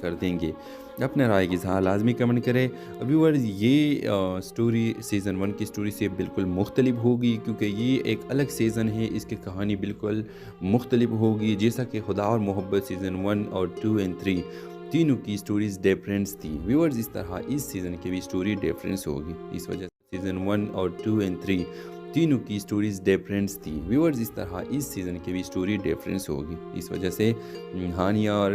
کر دیں گے۔ اپنے رائے کی اظہار لازمی کمنٹ کریں۔ ویورز یہ سٹوری سیزن 1 کی سٹوری سے بالکل مختلف ہوگی، کیونکہ یہ ایک الگ سیزن ہے، اس کی کہانی بالکل مختلف ہوگی، جیسا کہ خدا اور محبت سیزن 1 اور 2 اور 3 تینوں کی سٹوریز ڈیفرنس تھی۔ ویورز اس طرح اس سیزن کی بھی سٹوری ڈیفرنس ہوگی، اس وجہ سے سیزن 1 اور 2 اور 3 تینوں کی سٹوریز ڈیفرنس تھی۔ ویورز اس طرح اس سیزن کی بھی سٹوری ڈیفرنس ہوگی، اس وجہ سے ہانیہ اور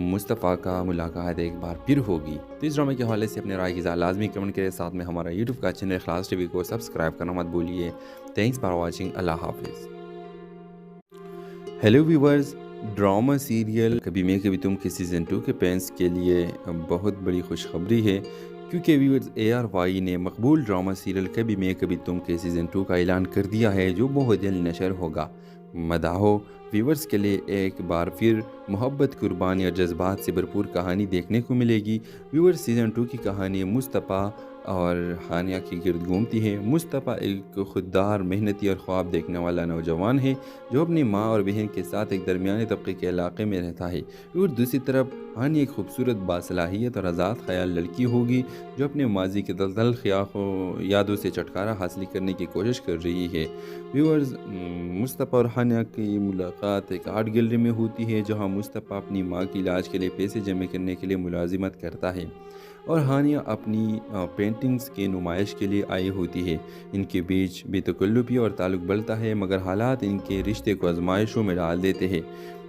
مصطفیٰ کا ملاقات ایک بار پھر ہوگی۔ تو اس ڈرامے کے حوالے سے اپنے رائے کی اظہار لازمی کمنٹ کریں، ساتھ میں ہمارا یوٹیوب کا چینل اخلاص ٹی وی کو سبسکرائب کرنا مت بھولیے۔ تھینکس فار واچنگ، اللہ حافظ۔ ہیلو ویورز، ڈرامہ سیریل کبھی میں کبھی تم کے سیزن 2 کے فینس کے لیے بہت بڑی خوشخبری ہے، کیونکہ ویورز ARY نے مقبول ڈرامہ سیریل کبھی میں کبھی تم کے سیزن 2 کا اعلان کر دیا ہے، جو بہت جلد نشر ہوگا۔ مداحوں ویورز کے لیے ایک بار پھر محبت، قربانی اور جذبات سے بھرپور کہانی دیکھنے کو ملے گی۔ ویورز سیزن 2 کی کہانی مصطفیٰ اور ہانیہ کی گرد گھومتی ہے۔ مصطفیٰ ایک خوددار، محنتی اور خواب دیکھنے والا نوجوان ہے، جو اپنی ماں اور بہن کے ساتھ ایک درمیانے طبقے کے علاقے میں رہتا ہے۔ اور دوسری طرف ہانیہ ایک خوبصورت، باصلاحیت اور آزاد خیال لڑکی ہوگی، جو اپنے ماضی کے دلدل یادوں سے چھٹکارا حاصل کرنے کی کوشش کر رہی ہے۔ ویورز مصطفیٰ اور ہانیہ کی ملاقات ایک آرٹ گیلری میں ہوتی ہے، جہاں مصطفیٰ اپنی ماں کی علاج کے لیے پیسے جمع کرنے کے لیے ملازمت کرتا ہے اور ہانیہ اپنی پینٹنگز کی نمائش کے لیے آئی ہوتی ہے۔ ان کے بیچ بے تکلفی اور تعلق بڑھتا ہے، مگر حالات ان کے رشتے کو آزمائشوں میں ڈال دیتے ہیں۔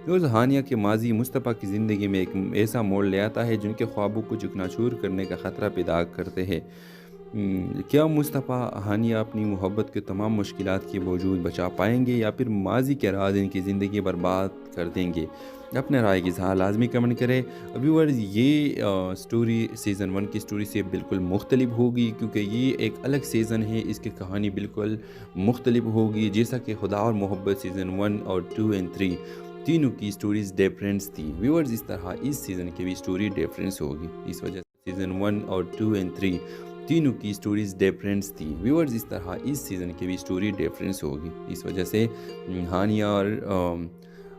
روز ہانیہ کے ماضی مصطفیٰ کی زندگی میں ایک ایسا موڑ لے آتا ہے، جن کے خوابوں کو چکنا چور کرنے کا خطرہ پیدا کرتے ہیں۔ کیا مصطفیٰ ہانیہ اپنی محبت کے تمام مشکلات کے باوجود بچا پائیں گے، یا پھر ماضی کے راز ان کی زندگی برباد کر دیں گے؟ اپنے رائے کی اظہار لازمی کمنٹ کریں۔ ویورز یہ سٹوری سیزن 1 کی سٹوری سے بالکل مختلف ہوگی، کیونکہ یہ ایک الگ سیزن ہے، اس کی کہانی بالکل مختلف ہوگی، جیسا کہ خدا اور محبت سیزن 1 اور 2 اور 3 تینوں کی سٹوریز ڈیفرنس تھی۔ ویورز اس طرح اس سیزن کی بھی سٹوری ڈیفرنس ہوگی، اس وجہ سے سیزن 1 اور 2 اور 3 تینوں کی سٹوریز ڈیفرنس تھی۔ ویورز اس طرح اس سیزن کی بھی سٹوری ڈیفرنس ہوگی، اس وجہ سے ہانیہ اور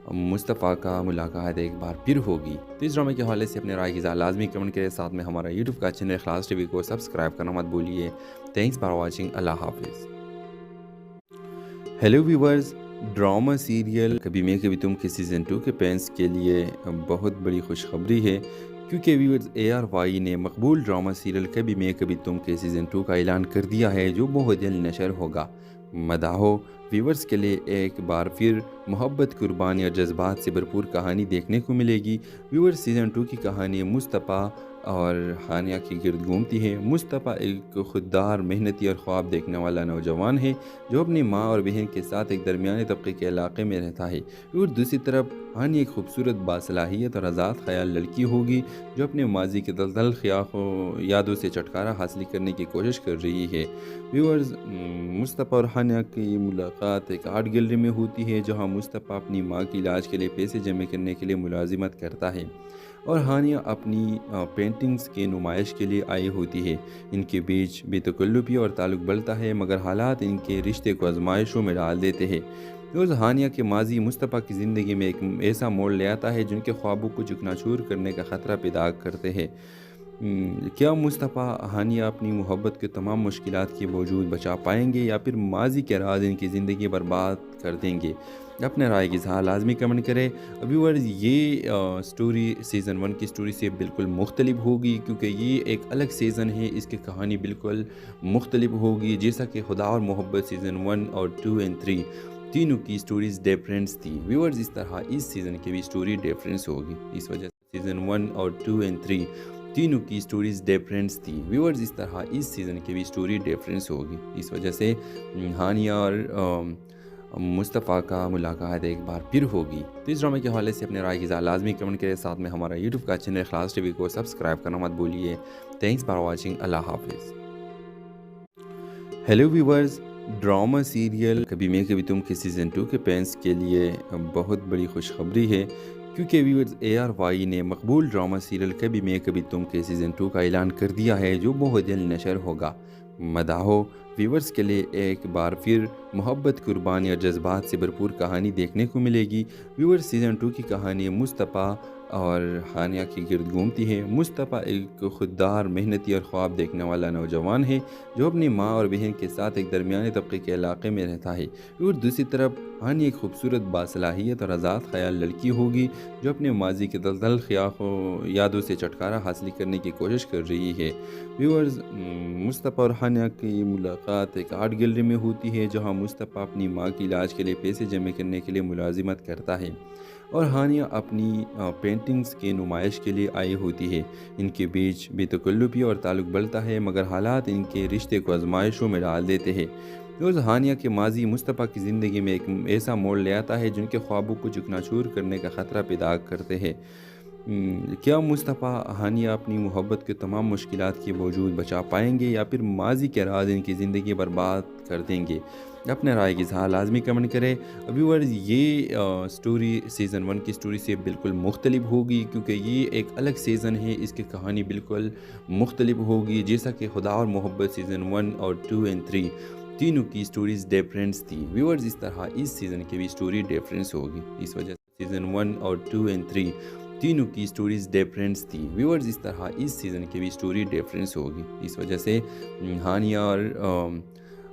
مصطفیٰ کا ملاقات ایک بار پھر ہوگی۔ تو اس ڈرامے کے حوالے سے اپنے رائے کی اظہار لازمی کمنٹ کریں، ساتھ میں ہمارا یوٹیوب کا چینل اخلاص ٹی وی کو سبسکرائب کرنا مت بھولیے۔ تھینکس فار واچنگ، اللہ حافظ۔ ہیلو ویورز، ڈرامہ سیریل کبھی میں کبھی تم کے سیزن 2 کے فینس کے لیے بہت بڑی خوشخبری ہے، کیونکہ ویورز ARY نے مقبول ڈرامہ سیریل کبھی میں کبھی تم کے سیزن 2 کا اعلان کر دیا ہے، جو بہت جلد نشر ہوگا۔ مداحوں ویورز کے لیے ایک بار پھر محبت، قربانی اور جذبات سے بھرپور کہانی دیکھنے کو ملے گی۔ ویورز سیزن 2 کی کہانی مصطفیٰ اور ہانیہ کی گرد گھومتی ہے۔ مصطفیٰ ایک خوددار، محنتی اور خواب دیکھنے والا نوجوان ہے، جو اپنی ماں اور بہن کے ساتھ ایک درمیانے طبقے کے علاقے میں رہتا ہے۔ اور دوسری طرف ہانیہ ایک خوبصورت، باصلاحیت اور آزاد خیال لڑکی ہوگی، جو اپنے ماضی کے دلدل یادوں سے چھٹکارا حاصل کرنے کی کوشش کر رہی ہے۔ ویورز مصطفیٰ اور ہانیہ کی ملاقات ایک آرٹ گیلری میں ہوتی ہے، جہاں مصطفیٰ اپنی ماں کی علاج کے لیے پیسے جمع کرنے کے لیے ملازمت کرتا ہے اور ہانیہ اپنی پینٹنگز کی نمائش کے لیے آئی ہوتی ہے۔ ان کے بیچ بے تکلفی اور تعلق بڑھتا ہے، مگر حالات ان کے رشتے کو آزمائشوں میں ڈال دیتے ہیں۔ روز ہانیہ کے ماضی مصطفیٰ کی زندگی میں ایک ایسا موڑ لے آتا ہے، جن کے خوابوں کو چکنا چور کرنے کا خطرہ پیدا کرتے ہیں۔ کیا مصطفیٰ ہانیہ اپنی محبت کے تمام مشکلات کے باوجود بچا پائیں گے، یا پھر ماضی کے راز ان کی زندگی برباد کر دیں گے؟ اپنے رائے کی اظہار لازمی کمنٹ کریں۔ ویورز یہ سٹوری سیزن 1 کی سٹوری سے بالکل مختلف ہوگی، کیونکہ یہ ایک الگ سیزن ہے، اس کی کہانی بالکل مختلف ہوگی، جیسا کہ خدا اور محبت سیزن 1 اور 2 اور 3 تینوں کی سٹوریز ڈیفرنس تھی۔ ویورز اس طرح اس سیزن کی بھی سٹوری ڈیفرنس ہوگی، اس وجہ سے سیزن 1 اور 2 اور 3 تینوں کی سٹوریز ڈیفرنس تھی۔ ویورز اس طرح اس سیزن کی بھی سٹوری ڈیفرنس ہوگی، اس وجہ سے ہانیہ اور مصطفیٰ کا ملاقات ایک بار پھر ہوگی۔ تو اس ڈرامے کے حوالے سے اپنے رائے کی اظہار لازمی کمنٹ کریں، ساتھ میں ہمارا یوٹیوب کا چینل اخلاص ٹی وی کو سبسکرائب کرنا مت بھولیے۔ تھینکس فار واچنگ، اللہ حافظ۔ ہیلو ویورز، ڈرامہ سیریل کبھی میں کبھی تم کے سیزن 2 کے فینس کے لیے بہت بڑی خوشخبری ہے، کیونکہ ویورز ARY نے مقبول ڈرامہ سیریل کبھی میں کبھی تم کے سیزن 2 کا اعلان کر دیا ہے، جو بہت جلد نشر ہوگا۔ مداحوں ویورز کے لیے ایک بار پھر محبت، قربانی اور جذبات سے بھرپور کہانی دیکھنے کو ملے گی۔ ویورز سیزن 2 کی کہانی مصطفیٰ اور ہانیہ کے گرد گھومتی ہے۔ مصطفیٰ ایک خوددار، محنتی اور خواب دیکھنے والا نوجوان ہے جو اپنی ماں اور بہن کے ساتھ ایک درمیانے طبقے کے علاقے میں رہتا ہے، اور دوسری طرف ہانیہ ایک خوبصورت، باصلاحیت اور آزاد خیال لڑکی ہوگی جو اپنے ماضی کے دلدل یادوں سے چھٹکارا حاصل کرنے کی کوشش کر رہی ہے۔ ویورز، مصطفیٰ اور ہانیہ کی ملاقات ایک آرٹ گیلری میں ہوتی ہے جہاں مصطفیٰ اپنی ماں کے علاج کے لیے پیسے جمع کرنے کے لیے ملازمت کرتا ہے اور ہانیہ اپنی پینٹنگز کی نمائش کے لیے آئی ہوتی ہے۔ ان کے بیچ بے تکلفی اور تعلق بڑھتا ہے، مگر حالات ان کے رشتے کو آزمائشوں میں ڈال دیتے ہیں۔ روز ہانیہ کے ماضی مصطفیٰ کی زندگی میں ایک ایسا موڑ لے آتا ہے جن کے خوابوں کو چکنا چور کرنے کا خطرہ پیدا کرتے ہیں۔ کیا مصطفیٰ ہانیہ اپنی محبت کے تمام مشکلات کے باوجود بچا پائیں گے یا پھر ماضی کے راز ان کی زندگی برباد کر دیں گے؟ اپنے رائے کی اظہار لازمی کمنٹ کریں۔ ویورز، یہ سٹوری سیزن 1 کی سٹوری سے بالکل مختلف ہوگی کیونکہ یہ ایک الگ سیزن ہے، اس کی کہانی بالکل مختلف ہوگی، جیسا کہ خدا اور محبت سیزن 1 اور 2 اور 3 تینوں کی سٹوریز ڈیفرنس تھی۔ ویورز، اس طرح اس سیزن کی بھی سٹوری ڈیفرنس ہوگی، اس وجہ سے سیزن 1 اور 2 اور 3 تینوں کی سٹوریز ڈیفرنس تھی۔ ویورز، اس طرح اس سیزن کی بھی سٹوری ڈیفرنس ہوگی، اس وجہ سے ہانیہ اور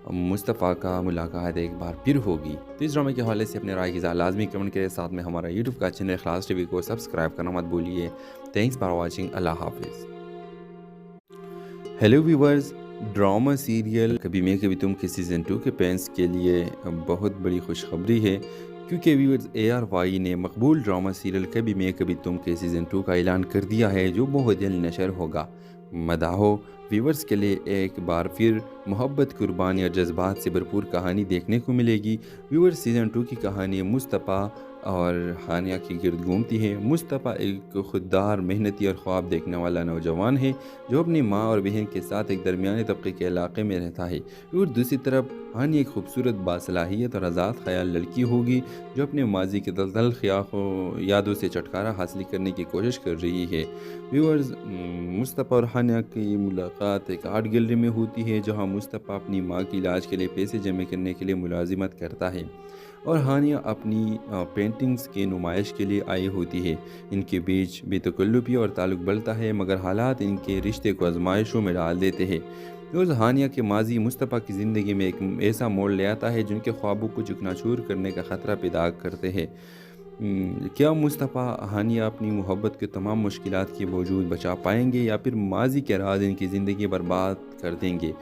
مصطفیٰ کا ملاقات ایک بار پھر ہوگی۔ تو اس ڈرامے کے حوالے سے اپنے رائے کی اظہار لازمی کمنٹ کریں، ساتھ میں ہمارا یوٹیوب کا چینل اخلاص ٹی وی کو سبسکرائب کرنا مت بھولیے۔ Thanks for watching. اللہ حافظ۔ ہیلو ویورز، ڈرامہ سیریل کبھی میں کبھی تم کے سیزن 2 کے فینس کے لیے بہت بڑی خوشخبری ہے، کیونکہ ویورز ARY نے مقبول ڈرامہ سیریل کبھی میں کبھی تم کے سیزن 2 کا اعلان کر دیا ہے جو بہت جلد نشر ہوگا۔ مداحوں ویورز کے لیے ایک بار پھر محبت، قربانی اور جذبات سے بھرپور کہانی دیکھنے کو ملے گی۔ ویورز، سیزن 2 کی کہانی مصطفیٰ اور ہانیہ کے گرد گھومتی ہے۔ مصطفیٰ ایک خوددار، محنتی اور خواب دیکھنے والا نوجوان ہے جو اپنی ماں اور بہن کے ساتھ ایک درمیانے طبقے کے علاقے میں رہتا ہے، اور دوسری طرف ہانیہ ایک خوبصورت، باصلاحیت اور آزاد خیال لڑکی ہوگی جو اپنے ماضی کے دلدل یادوں سے چھٹکارا حاصل کرنے کی کوشش کر رہی ہے۔ ویورز، مصطفیٰ اور ہانیہ کی ملاقات ایک آرٹ گیلری میں ہوتی ہے جہاں مصطفیٰ اپنی ماں کے علاج کے لیے پیسے جمع کرنے کے لیے ملازمت کرتا ہے اور ہانیہ اپنی پینٹنگز کی نمائش کے لیے آئی ہوتی ہے۔ ان کے بیچ بے تکلفی اور تعلق بڑھتا ہے، مگر حالات ان کے رشتے کو آزمائشوں میں ڈال دیتے ہیں۔ روز ہانیہ کے ماضی مصطفیٰ کی زندگی میں ایک ایسا موڑ لے آتا ہے جن کے خوابوں کو چکنا چور کرنے کا خطرہ پیدا کرتے ہیں۔ کیا مصطفیٰ ہانیہ اپنی محبت کے تمام مشکلات کے باوجود بچا پائیں گے یا پھر ماضی کے راز ان کی زندگی برباد کر دیں گے؟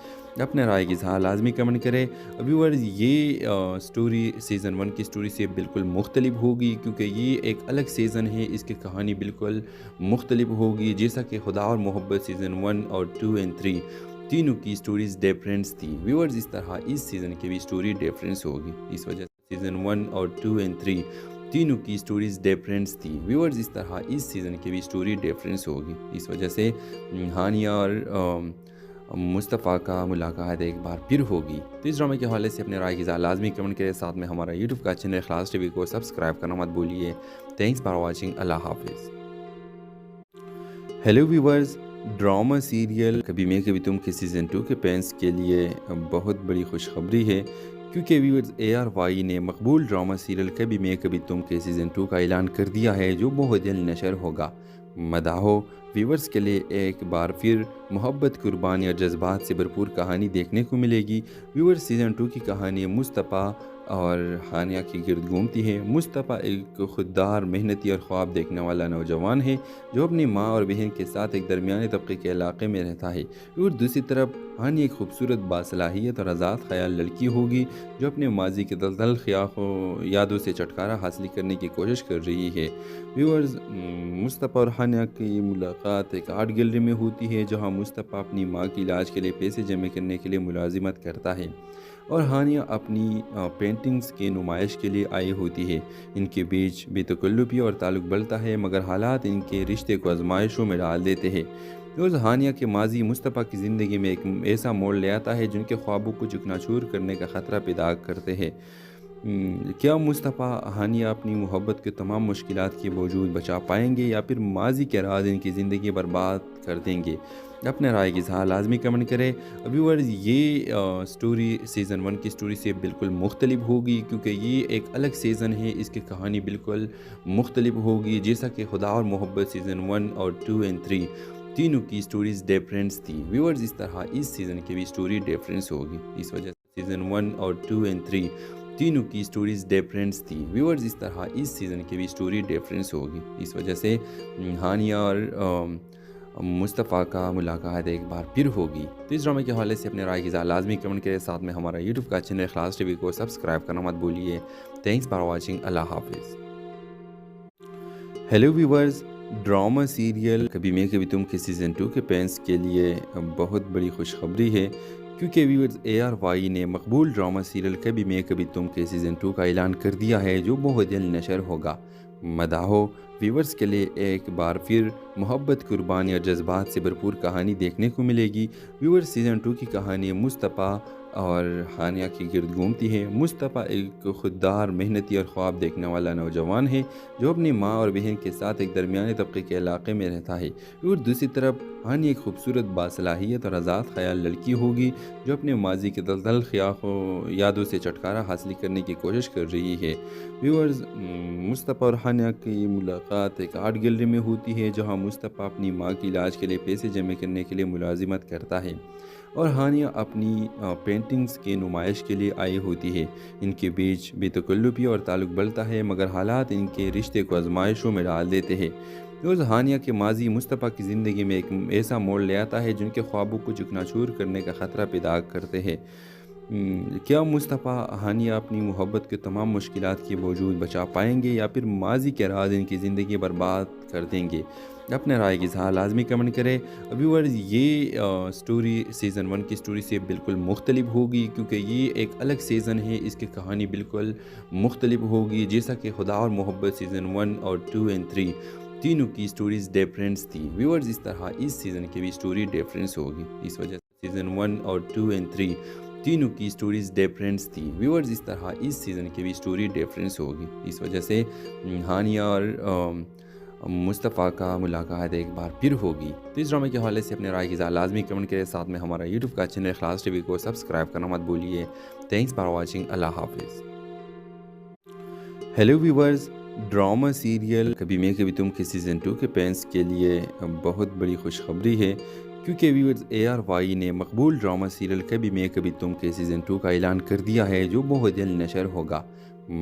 اپنے رائے کی اظہار لازمی کمنٹ کریں۔ ویورز، یہ سٹوری سیزن 1 کی سٹوری سے بالکل مختلف ہوگی کیونکہ یہ ایک الگ سیزن ہے، اس کی کہانی بالکل مختلف ہوگی، جیسا کہ خدا اور محبت سیزن 1 اور 2 اور 3 تینوں کی سٹوریز ڈیفرنس تھی۔ ویورز، اس طرح اس سیزن کی بھی سٹوری ڈیفرنس ہوگی، اس وجہ سے سیزن 1 اور 2 اور 3 تینوں کی سٹوریز ڈیفرنس تھی۔ ویورز، اس طرح اس سیزن کی بھی سٹوری ڈیفرنس ہوگی، اس وجہ سے ہانیہ اور مصطفیٰ کا ملاقات ایک بار پھر ہوگی۔ تو اس ڈرامے کے حوالے سے اپنے رائے کی اظہار لازمی کمنٹ کریں، ساتھ میں ہمارا یوٹیوب کا چینل اخلاص ٹی وی کو سبسکرائب کرنا مت بھولیے۔ Thanks for watching. اللہ حافظ۔ ہیلو ویورز، ڈرامہ سیریل کبھی میں کبھی تم کے سیزن 2 کے فینس کے لیے بہت بڑی خوشخبری ہے، کیونکہ ویورز ARY نے مقبول ڈرامہ سیریل کبھی میں کبھی تم کے سیزن 2 کا اعلان کر دیا ہے جو بہت جلد نشر ہوگا۔ مداحوں ویورز کے لیے ایک بار پھر محبت، قربانی اور جذبات سے بھرپور کہانی دیکھنے کو ملے گی۔ ویورز، سیزن 2 کی کہانی مصطفیٰ اور ہانیہ کے گرد گھومتی ہے۔ مصطفیٰ ایک خوددار، محنتی اور خواب دیکھنے والا نوجوان ہے جو اپنی ماں اور بہن کے ساتھ ایک درمیانے طبقے کے علاقے میں رہتا ہے، اور دوسری طرف ہانیہ ایک خوبصورت، باصلاحیت اور آزاد خیال لڑکی ہوگی جو اپنے ماضی کے دلدل یادوں سے چھٹکارا حاصل کرنے کی کوشش کر رہی ہے۔ ویورز، مصطفیٰ اور ہانیہ کی ملاقات ایک آرٹ گیلری میں ہوتی ہے جہاں مصطفیٰ اپنی ماں کے علاج کے لیے پیسے جمع کرنے کے لیے ملازمت کرتا ہے اور ہانیہ اپنی پینٹنگز کی نمائش کے لیے آئی ہوتی ہے۔ ان کے بیچ بے تکلفی اور تعلق بڑھتا ہے، مگر حالات ان کے رشتے کو آزمائشوں میں ڈال دیتے ہیں۔ روز ہانیہ کے ماضی مصطفیٰ کی زندگی میں ایک ایسا موڑ لے آتا ہے جن کے خوابوں کو چکنا چور کرنے کا خطرہ پیدا کرتے ہیں۔ کیا مصطفیٰ ہانیہ اپنی محبت کے تمام مشکلات کے باوجود بچا پائیں گے یا پھر ماضی کے راز ان کی زندگی برباد کر دیں گے۔ اپنے رائے کی اظہار لازمی کمنٹ کریں۔ ویورز یہ سٹوری سیزن 1 کی سٹوری سے بالکل مختلف ہوگی، کیونکہ یہ ایک الگ سیزن ہے، اس کی کہانی بالکل مختلف ہوگی۔ جیسا کہ خدا اور محبت سیزن 1 اور 2 اور 3 تینوں کی سٹوریز ڈیفرنس تھی، ویورز اس طرح اس سیزن کی بھی سٹوری ڈیفرنس ہوگی۔ اس وجہ سے سیزن 1 اور 2 اور 3 تینوں کی سٹوریز ڈیفرنس تھی، ویورز اس طرح اس سیزن کی بھی سٹوری ڈیفرنس ہوگی۔ اس وجہ سے ہانیہ اور مصطفیٰ کا ملاقات ایک بار پھر ہوگی۔ تو اس ڈرامے کے حوالے سے اپنے رائے کی اظہار لازمی کمنٹ کریں، ساتھ میں ہمارا یوٹیوب کا چینل اخلاص ٹی وی کو سبسکرائب کرنا مت بھولیے۔ تھینکس فار واچنگ، اللہ حافظ۔ ہیلو ویورز، ڈرامہ سیریل کبھی میں کبھی تم کے سیزن 2 کے فینس کے لیے بہت بڑی خوشخبری ہے، کیونکہ ویورز ARY نے مقبول ڈرامہ سیریل کبھی میں کبھی تم کے سیزن 2 کا اعلان کر دیا ہے، جو بہت جلد نشر ہوگا۔ مداحوں ویورز کے لیے ایک بار پھر محبت، قربانی اور جذبات سے بھرپور کہانی دیکھنے کو ملے گی۔ ویورز سیزن 2 کی کہانی مصطفیٰ اور ہانیہ کی گرد گھومتی ہے۔ مصطفیٰ ایک خوددار، محنتی اور خواب دیکھنے والا نوجوان ہے، جو اپنی ماں اور بہن کے ساتھ ایک درمیانے طبقے کے علاقے میں رہتا ہے۔ اور دوسری طرف ہانیہ ایک خوبصورت، باصلاحیت اور آزاد خیال لڑکی ہوگی، جو اپنے ماضی کے دلدل یادوں سے چھٹکارا حاصل کرنے کی کوشش کر رہی ہے۔ ویورز مصطفیٰ اور ہانیہ کی ملاقات ایک آرٹ گیلری میں ہوتی ہے، جہاں مصطفیٰ اپنی ماں کی علاج کے لیے پیسے جمع کرنے کے لیے ملازمت کرتا ہے اور ہانیہ اپنی پینٹنگز کی نمائش کے لیے آئی ہوتی ہے۔ ان کے بیچ بے تکلفی اور تعلق بڑھتا ہے، مگر حالات ان کے رشتے کو آزمائشوں میں ڈال دیتے ہیں۔ روز ہانیہ کے ماضی مصطفیٰ کی زندگی میں ایک ایسا موڑ لے آتا ہے جن کے خوابوں کو چکنا چور کرنے کا خطرہ پیدا کرتے ہیں۔ کیا مصطفیٰ ہانیہ اپنی محبت کے تمام مشکلات کے باوجود بچا پائیں گے، یا پھر ماضی کے راز ان کی زندگی برباد کر دیں گے؟ اپنے رائے کی اظہار لازمی کمنٹ کریں۔ ویورز یہ سٹوری سیزن 1 کی سٹوری سے بالکل مختلف ہوگی، کیونکہ یہ ایک الگ سیزن ہے، اس کی کہانی بالکل مختلف ہوگی۔ جیسا کہ خدا اور محبت سیزن 1 اور 2 اور 3 تینوں کی سٹوریز ڈیفرنس تھی، ویورز اس طرح اس سیزن کی بھی سٹوری ڈیفرنس ہوگی۔ اس وجہ سے سیزن 1 اور 2 اور 3 تینوں کی سٹوریز ڈیفرنس تھی، ویورز اس طرح اس سیزن کی بھی سٹوری ڈیفرنس ہوگی۔ اس وجہ سے ہانیہ اور مصطفیٰ کا ملاقات ایک بار پھر ہوگی۔ تو اس ڈرامے کے حوالے سے اپنے رائے کی اظہار لازمی کمنٹ کریں، ساتھ میں ہمارا یوٹیوب کا چینل اخلاص ٹی وی کو سبسکرائب کرنا مت بھولیے۔ تھینکس فار واچنگ، اللہ حافظ۔ ہیلو ویورز، ڈرامہ سیریل کبھی میں کبھی تم کے سیزن 2 کے فینس کے لیے بہت بڑی خوشخبری ہے، کیونکہ ویورز ARY نے مقبول ڈرامہ سیریل کبھی میں کبھی تم کے سیزن 2 کا اعلان کر دیا ہے، جو بہت جلد نشر ہوگا۔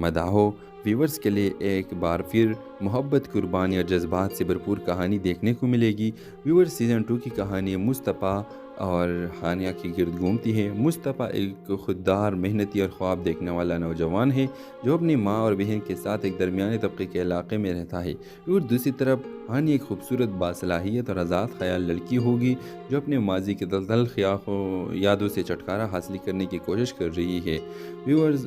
مداحوں ویورز کے لیے ایک بار پھر محبت، قربانی اور جذبات سے بھرپور کہانی دیکھنے کو ملے گی۔ ویورز سیزن 2 کی کہانی مصطفیٰ اور ہانیہ کی گرد گھومتی ہے۔ مصطفیٰ ایک خوددار، محنتی اور خواب دیکھنے والا نوجوان ہے، جو اپنی ماں اور بہن کے ساتھ ایک درمیانے طبقے کے علاقے میں رہتا ہے۔ اور دوسری طرف ہانیہ ایک خوبصورت، باصلاحیت اور آزاد خیال لڑکی ہوگی، جو اپنے ماضی کے دلدل یادوں سے چھٹکارا حاصل کرنے کی کوشش کر رہی ہے۔ ویورز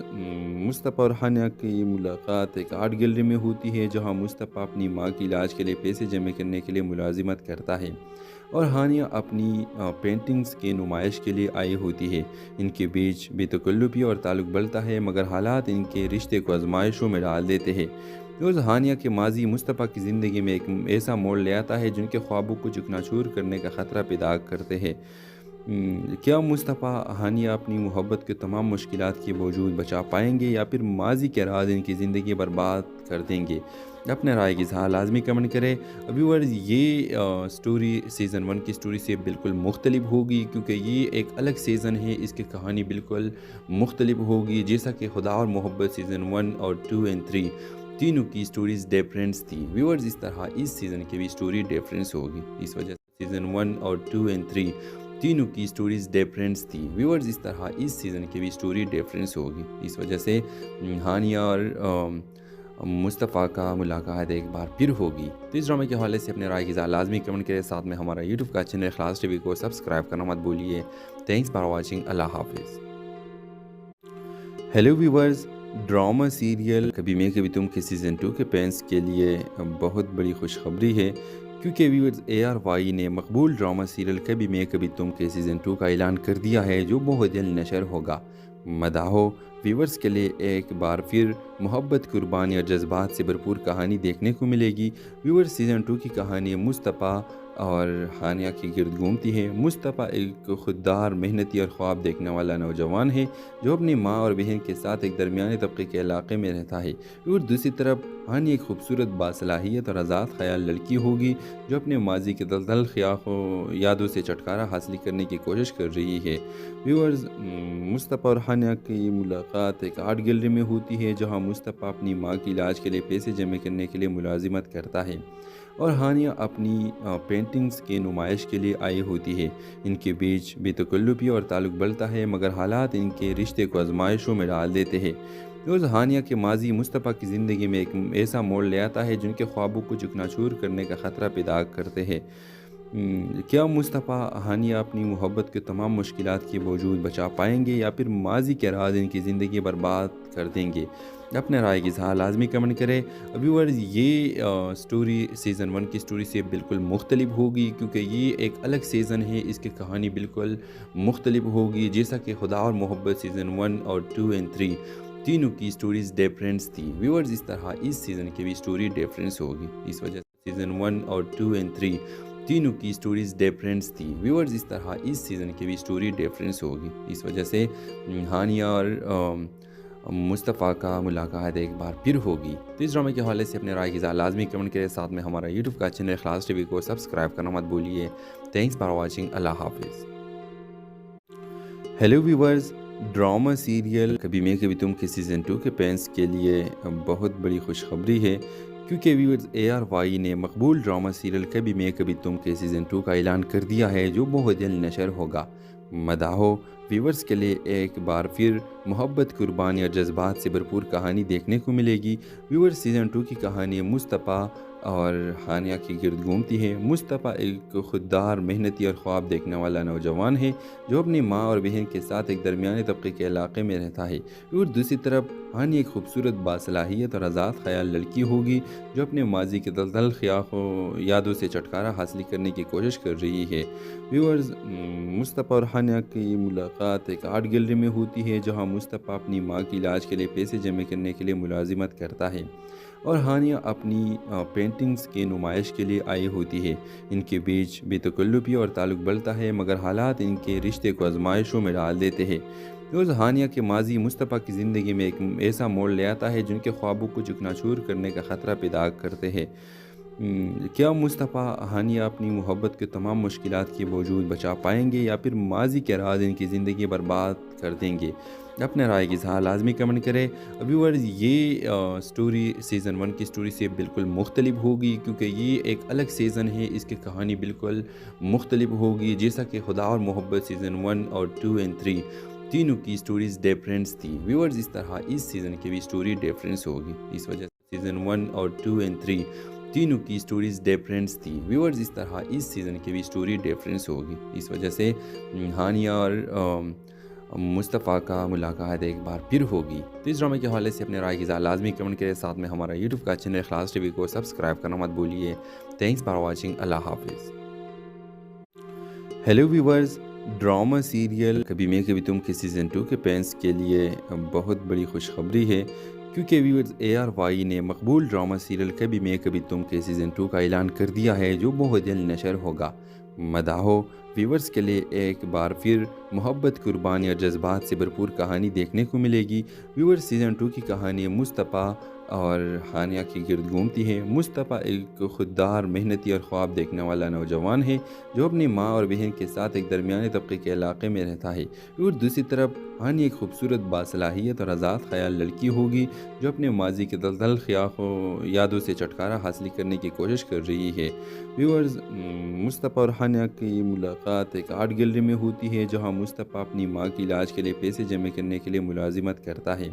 مصطفیٰ اور ہانیہ کی ملاقات ایک آرٹ گیلری میں ہوتی ہے، جہاں مصطفیٰ اپنی ماں کی علاج کے لیے پیسے جمع کرنے کے لیے ملازمت کرتا ہے اور ہانیہ اپنی پینٹنگز کی نمائش کے لیے آئی ہوتی ہے۔ ان کے بیچ بے تکلفی اور تعلق بڑھتا ہے، مگر حالات ان کے رشتے کو آزمائشوں میں ڈال دیتے ہیں۔ روز ہانیہ کے ماضی مصطفیٰ کی زندگی میں ایک ایسا موڑ لے آتا ہے جن کے خوابوں کو چکنا چور کرنے کا خطرہ پیدا کرتے ہیں۔ کیا مصطفیٰ ہانیہ اپنی محبت کے تمام مشکلات کے باوجود بچا پائیں گے، یا پھر ماضی کے راز ان کی زندگی برباد کر دیں گے؟ اپنے رائے کی اظہار لازمی کمنٹ کریں۔ ویورز یہ سٹوری سیزن 1 کی سٹوری سے بالکل مختلف ہوگی، کیونکہ یہ ایک الگ سیزن ہے، اس کی کہانی بالکل مختلف ہوگی۔ جیسا کہ خدا اور محبت سیزن 1 اور 2 اور 3 تینوں کی سٹوریز ڈیفرنس تھی، ویورز اس طرح اس سیزن کی بھی سٹوری ڈیفرنس ہوگی۔ اس وجہ سے سیزن 1 اور 2 اور 3 تینوں کی سٹوریز ڈیفرنس تھی، ویورز اس طرح اس سیزن کی بھی سٹوری ڈیفرنس ہوگی۔ اس وجہ سے ہانیہ اور مصطفیٰ کا ملاقات ایک بار پھر ہوگی۔ تو اس ڈرامے کے حوالے سے اپنے رائے کی اظہار لازمی کمنٹ کریں، ساتھ میں ہمارا یوٹیوب کا چینل اخلاص ٹی وی کو سبسکرائب کرنا مت بھولیے۔ تھینکس فار واچنگ، اللہ حافظ۔ ہیلو ویورز، ڈرامہ سیریل کبھی میں کبھی تم کے سیزن 2 کے فینس کے لیے بہت بڑی خوشخبری ہے، کیونکہ ویورز ARY نے مقبول ڈرامہ سیریل کبھی میں کبھی تم کے سیزن 2 کا اعلان کر دیا ہے، جو بہت جلد نشر ہوگا۔ مداحوں ویورز کے لیے ایک بار پھر محبت، قربانی اور جذبات سے بھرپور کہانی دیکھنے کو ملے گی۔ ویورز سیزن 2 کی کہانی مصطفیٰ اور ہانیہ کے گرد گھومتی ہے۔ مصطفیٰ ایک خوددار، محنتی اور خواب دیکھنے والا نوجوان ہے جو اپنی ماں اور بہن کے ساتھ ایک درمیانے طبقے کے علاقے میں رہتا ہے، اور دوسری طرف ہانیہ ایک خوبصورت، باصلاحیت اور آزاد خیال لڑکی ہوگی جو اپنے ماضی کے دلدل یادوں سے چھٹکارا حاصل کرنے کی کوشش کر رہی ہے۔ ویورز، مصطفیٰ اور ہانیہ کی ملاقات ایک آرٹ گیلری میں ہوتی ہے جہاں مصطفیٰ اپنی ماں کے علاج کے لیے پیسے جمع کرنے کے لیے ملازمت کرتا ہے اور ہانیہ اپنی پینٹنگز کی نمائش کے لیے آئی ہوتی ہے۔ ان کے بیچ بے تکلفی اور تعلق بڑھتا ہے، مگر حالات ان کے رشتے کو آزمائشوں میں ڈال دیتے ہیں۔ روز ہانیہ کے ماضی مصطفیٰ کی زندگی میں ایک ایسا موڑ لے آتا ہے جن کے خوابوں کو چکنا چور کرنے کا خطرہ پیدا کرتے ہیں۔ کیا مصطفیٰ ہانیہ اپنی محبت کے تمام مشکلات کے باوجود بچا پائیں گے یا پھر ماضی کے راز ان کی زندگی برباد کر دیں گے؟ اپنے رائے کی اظہار لازمی کمنٹ کریں۔ ویورز، یہ سٹوری سیزن 1 کی سٹوری سے بالکل مختلف ہوگی کیونکہ یہ ایک الگ سیزن ہے، اس کی کہانی بالکل مختلف ہوگی، جیسا کہ خدا اور محبت سیزن 1 اور 2 اور 3 تینوں کی سٹوریز ڈیفرنس تھی۔ ویورز، اس طرح اس سیزن کی بھی سٹوری ڈیفرنس ہوگی، اس وجہ سے سیزن 1 اور 2 اور 3 تینوں کی سٹوریز ڈیفرنس تھی۔ ویورز، اس طرح اس سیزن کی بھی سٹوری ڈیفرنس ہوگی، اس وجہ سے ہانیہ اور مصطفیٰ کا ملاقات ایک بار پھر ہوگی۔ تو اس ڈرامے کے حوالے سے اپنے رائے کی اظہار لازمی کمنٹ کریں، ساتھ میں ہمارا یوٹیوب کا چینل اخلاص ٹی وی کو سبسکرائب کرنا مت بھولیے۔ تھینکس فار واچنگ، اللہ حافظ۔ ہیلو ویورز، ڈرامہ سیریل کبھی میں کبھی تم کے سیزن 2 کے فینس کے لیے بہت بڑی خوشخبری ہے، کیونکہ ویورز ARY نے مقبول ڈرامہ سیریل کبھی میں کبھی تم کے سیزن 2 کا اعلان کر دیا ہے جو بہت جلد نشر ہوگا۔ مداحوں ویورز کے لیے ایک بار پھر محبت، قربانی اور جذبات سے بھرپور کہانی دیکھنے کو ملے گی۔ ویورز، سیزن 2 کی کہانی مصطفیٰ اور ہانیہ کے گرد گھومتی ہے۔ مصطفیٰ ایک خوددار، محنتی اور خواب دیکھنے والا نوجوان ہے جو اپنی ماں اور بہن کے ساتھ ایک درمیانے طبقے کے علاقے میں رہتا ہے، اور دوسری طرف ہانیہ ایک خوبصورت، باصلاحیت اور آزاد خیال لڑکی ہوگی جو اپنے ماضی کے دلدل یادوں سے چھٹکارا حاصل کرنے کی کوشش کر رہی ہے۔ ویورز، مصطفیٰ اور ہانیہ کی ملاقات ایک آرٹ گیلری میں ہوتی ہے جہاں مصطفیٰ اپنی ماں کے علاج کے لیے پیسے جمع کرنے کے لیے ملازمت کرتا ہے اور ہانیہ اپنی پینٹنگز کی نمائش کے لیے آئی ہوتی ہے۔ ان کے بیچ بے تکلفی اور تعلق بڑھتا ہے، مگر حالات ان کے رشتے کو آزمائشوں میں ڈال دیتے ہیں۔ روز ہانیہ کے ماضی مصطفیٰ کی زندگی میں ایک ایسا موڑ لے آتا ہے جن کے خوابوں کو چکنا چور کرنے کا خطرہ پیدا کرتے ہیں۔ کیا مصطفیٰ ہانیہ اپنی محبت کے تمام مشکلات کے باوجود بچا پائیں گے یا پھر ماضی کے راز ان کی زندگی برباد کر دیں گے؟ اپنے رائے کی اظہار لازمی کمنٹ کریں۔ ویورز، یہ سٹوری سیزن 1 کی سٹوری سے بالکل مختلف ہوگی کیونکہ یہ ایک الگ سیزن ہے، اس کی کہانی بالکل مختلف ہوگی، جیسا کہ خدا اور محبت سیزن 1 اور 2 اور 3 تینوں کی سٹوریز ڈیفرنس تھی۔ ویورز، اس طرح اس سیزن کی بھی سٹوری ڈیفرنس ہوگی، اس وجہ سے سیزن 1 اور 2 اور 3 تینوں کی سٹوریز ڈیفرنس تھی۔ ویورز، اس طرح اس سیزن کی بھی سٹوری ڈیفرنس ہوگی، اس وجہ سے ہانیہ اور مصطفیٰ کا ملاقات ایک بار پھر ہوگی۔ تو اس ڈرامے کے حوالے سے اپنے رائے کی اظہار لازمی کمنٹ کریں، ساتھ میں ہمارا یوٹیوب کا چینل اخلاص ٹی وی کو سبسکرائب کرنا مت بھولیے۔ تھینکس فار واچنگ، اللہ حافظ۔ ہیلو ویورز، ڈرامہ سیریل کبھی میں کبھی تم کے سیزن 2 کے فینس کے لیے بہت بڑی خوشخبری ہے، کیونکہ ویورز ARY نے مقبول ڈرامہ سیریل کبھی میں کبھی تم کے سیزن 2 کا اعلان کر دیا ہے جو بہت جلد نشر ہوگا۔ مداحوں ویورز کے لیے ایک بار پھر محبت، قربانی اور جذبات سے بھرپور کہانی دیکھنے کو ملے گی۔ ویورز، سیزن 2 کی کہانی مصطفیٰ اور ہانیہ کے گرد گھومتی ہے۔ مصطفیٰ ایک خوددار، محنتی اور خواب دیکھنے والا نوجوان ہے جو اپنی ماں اور بہن کے ساتھ ایک درمیانے طبقے کے علاقے میں رہتا ہے، اور دوسری طرف ہانیہ ایک خوبصورت، باصلاحیت اور آزاد خیال لڑکی ہوگی جو اپنے ماضی کے دلدل یادوں سے چھٹکارا حاصل کرنے کی کوشش کر رہی ہے۔ ویورز، مصطفیٰ اور ہانیہ کی ملاقات ایک آرٹ گیلری میں ہوتی ہے جہاں مصطفیٰ اپنی ماں کے علاج کے لیے پیسے جمع کرنے کے لیے ملازمت کرتا ہے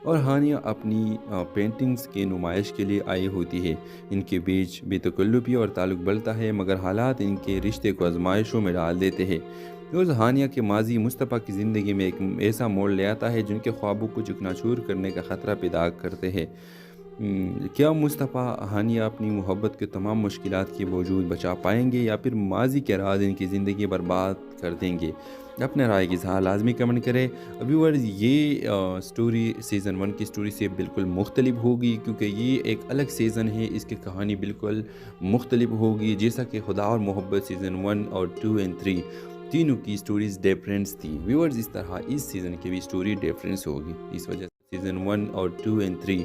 اور ہانیہ اپنی پینٹنگز کی نمائش کے لیے آئی ہوتی ہے۔ ان کے بیچ بے تکلفی اور تعلق بڑھتا ہے، مگر حالات ان کے رشتے کو آزمائشوں میں ڈال دیتے ہیں۔ روز ہانیہ کے ماضی مصطفیٰ کی زندگی میں ایک ایسا موڑ لے آتا ہے جن کے خوابوں کو چکنا چور کرنے کا خطرہ پیدا کرتے ہیں۔ کیا مصطفیٰ ہانیہ اپنی محبت کے تمام مشکلات کے باوجود بچا پائیں گے یا پھر ماضی کے راز ان کی زندگی برباد کر دیں گے؟ اپنے رائے کی اظہار لازمی کمنٹ کریں۔ ویورز یہ سٹوری سیزن 1 کی سٹوری سے بالکل مختلف ہوگی، کیونکہ یہ ایک الگ سیزن ہے، اس کی کہانی بالکل مختلف ہوگی۔ جیسا کہ خدا اور محبت سیزن 1 اور 2 اینڈ 3 تینوں کی سٹوریز ڈیفرنس تھی، ویورز اس طرح اس سیزن کی بھی سٹوری ڈیفرنس ہوگی۔ اس وجہ سے سیزن 1 اور 2 اینڈ 3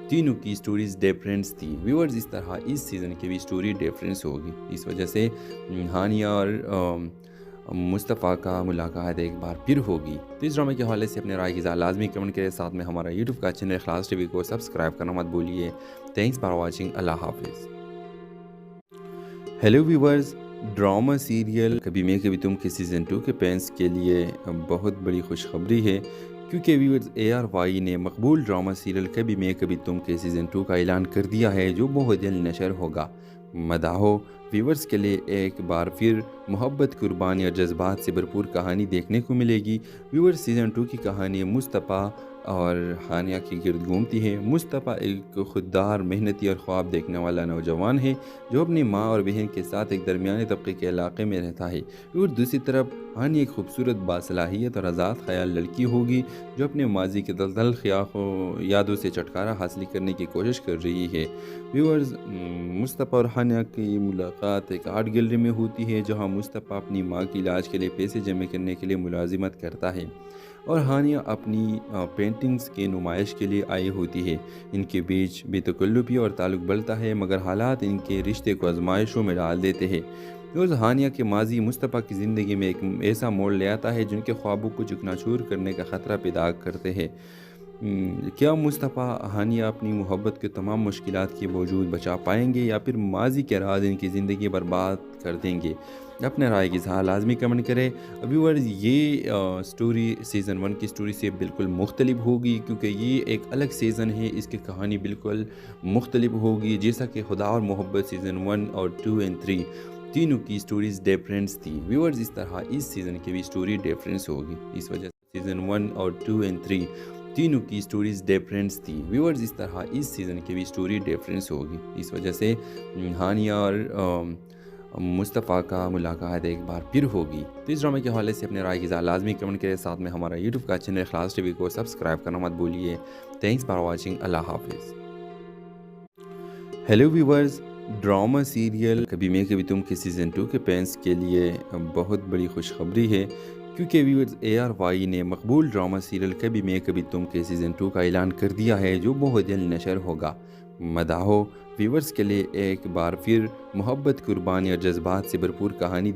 تینوں کی سٹوریز ڈیفرنس تھی، ویورز اس طرح اس سیزن کی بھی سٹوری ڈیفرنس ہوگی۔ اس وجہ سے ہانیہ اور مصطفیٰ کا ملاقات ایک بار پھر ہوگی۔ تو اس ڈرامے کے حوالے سے اپنے رائے کی اظہار لازمی کمنٹ کریں، ساتھ میں ہمارا یوٹیوب کا چینل اخلاص ٹی وی کو سبسکرائب کرنا مت بھولیے۔ تھینکس فار واچنگ، اللہ حافظ۔ ہیلو ویورز، ڈرامہ سیریل کبھی میں کبھی تم کے سیزن 2 کے فینس کے لیے بہت بڑی خوشخبری ہے، کیونکہ ویورز ARY نے مقبول ڈرامہ سیریل کبھی میں کبھی تم کے سیزن 2 کا اعلان کر دیا ہے، جو بہت جلد نشر ہوگا۔ مداحوں ویورز کے لیے ایک بار پھر محبت، قربانی اور جذبات سے بھرپور کہانی دیکھنے کو ملے گی۔ ویورز سیزن 2 کی کہانی مصطفیٰ اور ہانیہ کی گرد گھومتی ہے۔ مصطفیٰ ایک خوددار، محنتی اور خواب دیکھنے والا نوجوان ہے، جو اپنی ماں اور بہن کے ساتھ ایک درمیانے طبقے کے علاقے میں رہتا ہے۔ اور دوسری طرف ہانیہ ایک خوبصورت، باصلاحیت اور آزاد خیال لڑکی ہوگی، جو اپنے ماضی کے دلدل یادوں سے چھٹکارا حاصل کرنے کی کوشش کر رہی ہے۔ ویورز مصطفیٰ اور ہانیہ کی ملاقات ایک آرٹ گیلری میں ہوتی ہے، جہاں مصطفیٰ اپنی ماں کی علاج کے لیے پیسے جمع کرنے کے لیے ملازمت کرتا ہے اور ہانیہ اپنی پینٹنگز کی نمائش کے لیے آئی ہوتی ہے۔ ان کے بیچ بے تکلفی اور تعلق بڑھتا ہے، مگر حالات ان کے رشتے کو آزمائشوں میں ڈال دیتے ہیں۔ روز ہانیہ کے ماضی مصطفیٰ کی زندگی میں ایک ایسا موڑ لے آتا ہے جن کے خوابوں کو چکنا چور کرنے کا خطرہ پیدا کرتے ہیں۔ کیا مصطفیٰ ہانیہ اپنی محبت کے تمام مشکلات کے باوجود بچا پائیں گے، یا پھر ماضی کے راز ان کی زندگی برباد کر دیں گے؟ اپنے رائے کی اظہار لازمی کمنٹ کریں۔ ویورز یہ سٹوری سیزن 1 کی سٹوری سے بالکل مختلف ہوگی، کیونکہ یہ ایک الگ سیزن ہے، اس کی کہانی بالکل مختلف ہوگی۔ جیسا کہ خدا اور محبت سیزن 1 اور 2 اینڈ 3 تینوں کی سٹوریز ڈیفرنس تھی، ویورز اس طرح اس سیزن کی بھی سٹوری ڈیفرنس ہوگی۔ اس وجہ سے سیزن 1 اور 2 اینڈ 3 تینوں کی سٹوریز ڈیفرنس تھی، ویورز اس طرح اس سیزن کی بھی سٹوری ڈیفرنس ہوگی۔ اس وجہ سے ہانیہ اور مصطفیٰ کا ملاقات ایک بار پھر ہوگی۔ تو اس ڈرامے کے حوالے سے اپنے رائے کی اظہار لازمی کمنٹ کریں، ساتھ میں ہمارا یوٹیوب کا چینل اخلاص ٹی وی کو سبسکرائب کرنا مت بھولیے۔ تھینکس فار واچنگ، اللہ حافظ۔ ہیلو ویورز، ڈرامہ سیریل کبھی میں کبھی تم کے سیزن 2 کے فینس کے لیے بہت بڑی خوشخبری ہے، کیونکہ ویورز ARY نے مقبول ڈرامہ سیریل کبھی میں کبھی تم کے سیزن 2 کا اعلان کر دیا ہے، جو بہت جلد نشر ہوگا۔ مداحوں ویورز کے لیے ایک بار پھر محبت، قربانی اور جذبات سے بھرپور کہانی